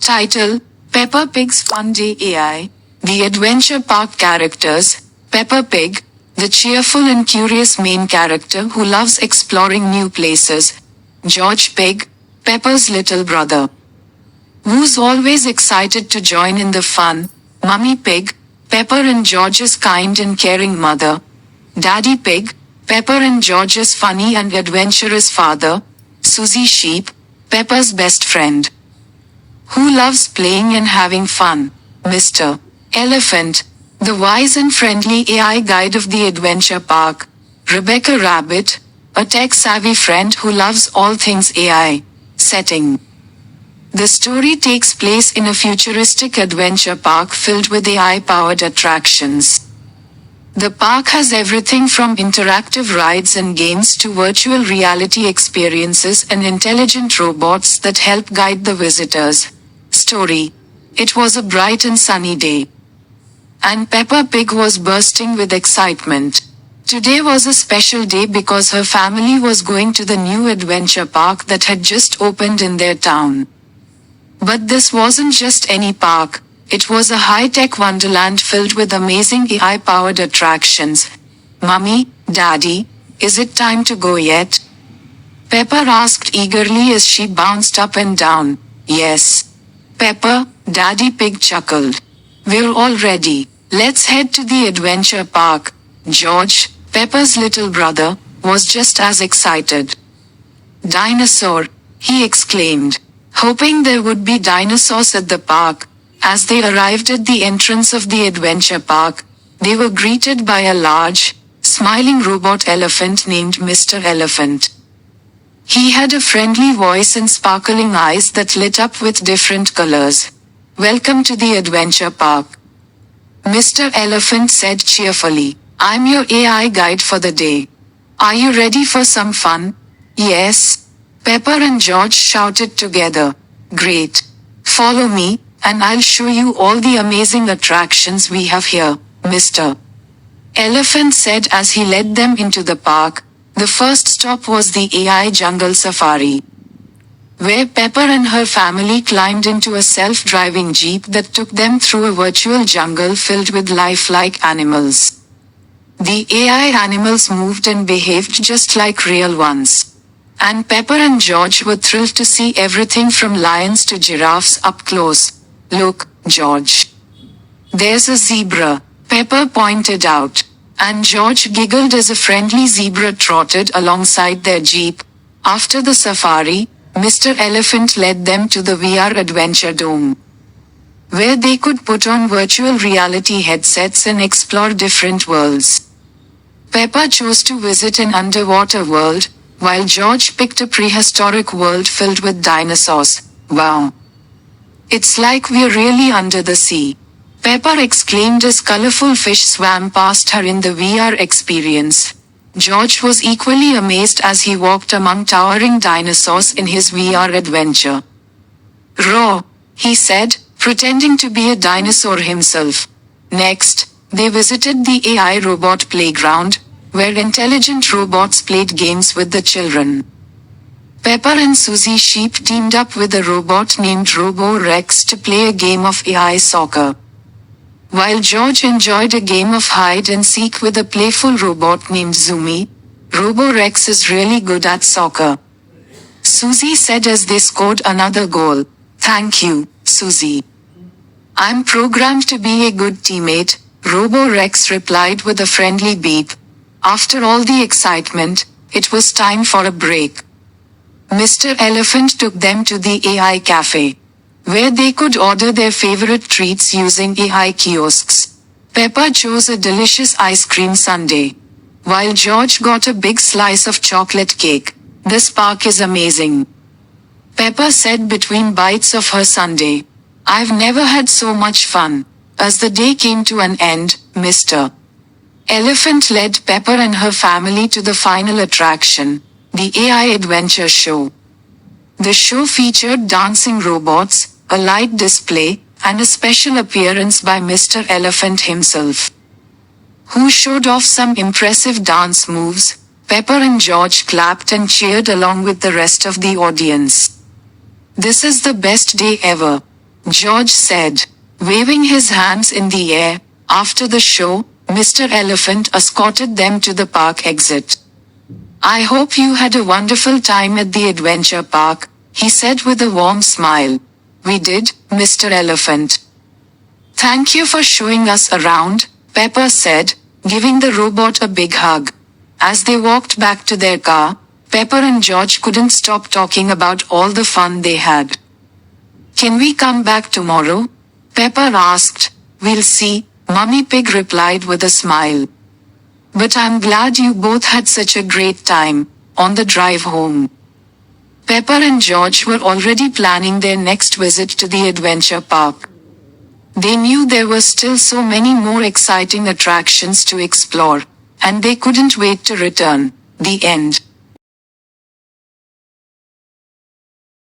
Title: Peppa Pig's Fun Day AI. The Adventure Park characters: Peppa Pig, the cheerful and curious main character who loves exploring new places. George Pig, Peppa's little brother, who's always excited to join in the fun. Mummy Pig, Peppa and George's kind and caring mother. Daddy Pig, Peppa and George's funny and adventurous father. Susie Sheep, Peppa's best friend, who loves playing and having fun. Mr. Elephant, the wise and friendly AI guide of the adventure park. Rebecca Rabbit, a tech-savvy friend who loves all things AI. Setting: the story takes place in a futuristic adventure park filled with AI-powered attractions. The park has everything from interactive rides and games to virtual reality experiences and intelligent robots that help guide the visitors. Story: it was a bright and sunny day, and Peppa Pig was bursting with excitement. Today was a special day because her family was going to the new adventure park that had just opened in their town. But this wasn't just any park. It was a high-tech wonderland filled with amazing AI-powered attractions. Mummy, Daddy, is it time to go yet? Peppa asked eagerly as she bounced up and down. Yes, Peppa, Daddy Pig chuckled. We're all ready. Let's head to the adventure park. George, Peppa's little brother, was just as excited. Dinosaur, he exclaimed, hoping there would be dinosaurs at the park. As they arrived at the entrance of the adventure park, they were greeted by a large, smiling robot elephant named Mr. Elephant. He had a friendly voice and sparkling eyes that lit up with different colors. Welcome to the adventure park, Mr. Elephant said cheerfully. I'm your AI guide for the day. Are you ready for some fun? Yes, Peppa and George shouted together. Great. Follow me, and I'll show you all the amazing attractions we have here, Mr. Elephant said as he led them into the park. The first stop was the AI Jungle Safari, where Peppa and her family climbed into a self-driving jeep that took them through a virtual jungle filled with lifelike animals. The AI animals moved and behaved just like real ones. And Peppa and George were thrilled to see everything from lions to giraffes up close. Look, George, there's a zebra, Peppa pointed out. And George giggled as a friendly zebra trotted alongside their jeep. After the safari, Mr. Elephant led them to the VR Adventure Dome, where they could put on virtual reality headsets and explore different worlds. Peppa chose to visit an underwater world, while George picked a prehistoric world filled with dinosaurs. Wow! It's like we're really under the sea, Peppa exclaimed as colorful fish swam past her in the VR experience. George was equally amazed as he walked among towering dinosaurs in his VR adventure. Roar, he said, pretending to be a dinosaur himself. Next, they visited the AI robot playground, where intelligent robots played games with the children. Peppa and Susie Sheep teamed up with a robot named Robo Rex to play a game of AI soccer, while George enjoyed a game of hide and seek with a playful robot named Zoomy. Robo Rex is really good at soccer, Susie said as they scored another goal. Thank you, Susie. I'm programmed to be a good teammate, Robo Rex replied with a friendly beep. After all the excitement, it was time for a break. Mr. Elephant took them to the AI cafe, where they could order their favorite treats using AI kiosks. Peppa chose a delicious ice cream sundae, while George got a big slice of chocolate cake. This park is amazing, Peppa said between bites of her sundae. I've never had so much fun. As the day came to an end, Mr. Elephant led Peppa and her family to the final attraction, the AI Adventure Show. The show featured dancing robots, a light display, and a special appearance by Mr. Elephant himself, who showed off some impressive dance moves. Peppa and George clapped and cheered along with the rest of the audience. This is the best day ever, George said, waving his hands in the air. After the show, Mr. Elephant escorted them to the park exit. I hope you had a wonderful time at the adventure park, he said with a warm smile. We did, Mr. Elephant. Thank you for showing us around, Peppa said, giving the robot a big hug. As they walked back to their car, Peppa and George couldn't stop talking about all the fun they had. Can we come back tomorrow? Peppa asked. We'll see, Mummy Pig replied with a smile. But I'm glad you both had such a great time on the drive home. Peppa and George were already planning their next visit to the adventure park. They knew there were still so many more exciting attractions to explore, and they couldn't wait to return. The end.